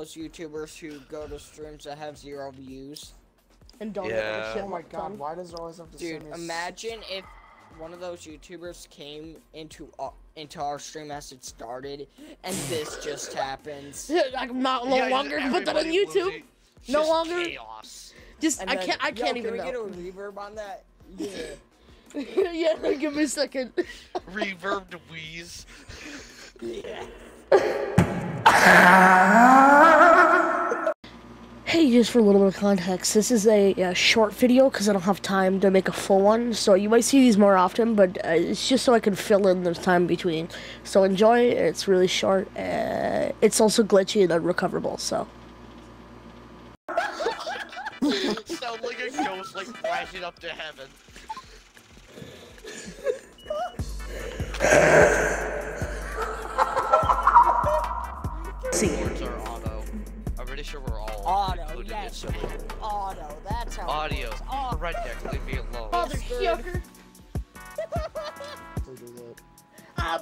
those YouTubers who go to streams that have 0 views. And don't Yeah. shit. Oh my god, why does it always have to Dude, send me imagine if one of those YouTubers came into our stream as it started, and this just happens. I'm not no longer put that on YouTube. No longer. Chaos. Just And I then, can't even can we know. get a reverb on that? Yeah. Yeah, give me a second. Reverb to wheeze. Yeah. Hey, just for a little bit of context, this is a short video because I don't have time to make a full one, so you might see these more often, but it's just so I can fill in the time between. So enjoy, it's really short, it's also glitchy and unrecoverable, so. Sound like a ghost, like flashing up to heaven. Words are auto. I'm pretty sure we're all Auto, included yes. in Auto, that's how audio. it works. Redneck, leave me alone. Mother sugar.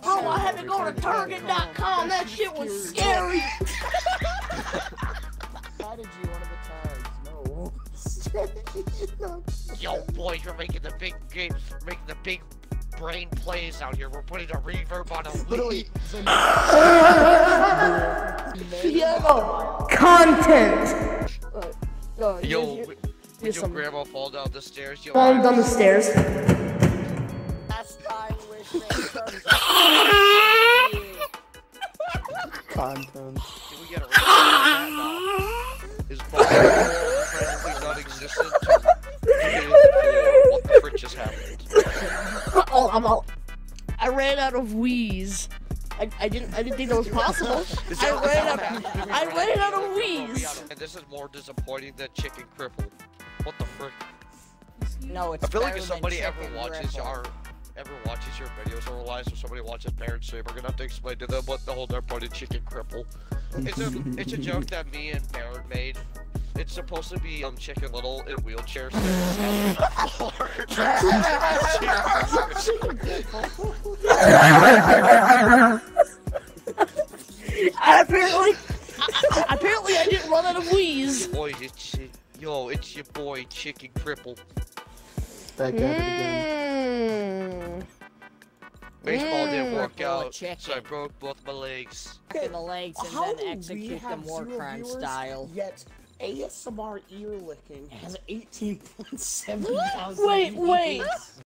Bro, I had to go to Target.com, that shit was scary. How did you one of the times? No. Yo, boys, we're making the big games, we're making the big brain plays out here. We're putting a reverb on a Literally. Yo, content. Yo, when your grandma fall down the stairs, yo. Falling down the stairs. Last time with Content. Can we get a reverb on that now? Is Bob practically non-existent to what the frick just happened? Oh, I'm out. I ran out of wheeze. I didn't think that was possible. I ran out of wheeze. And this is more disappointing than Chicken Cripple. What the frick? No, it's I feel like better if than somebody ever Chicken watches Ripple. your videos or lives, or somebody watches Parent Stream, we're gonna have to explain to them what the whole darn part of Chicken Cripple. It's a joke that me and Baron made. It's supposed to be Chicken Little in wheelchairs. Apparently I didn't run out of wheeze. Boy, it's your boy Chicken Cripple. Back at it again. Baseball didn't work Cripple a out, chicken. so I broke both my legs. In the legs and then execute them war crime style. Yet ASMR ear licking has 18.7 thousand Wait. views.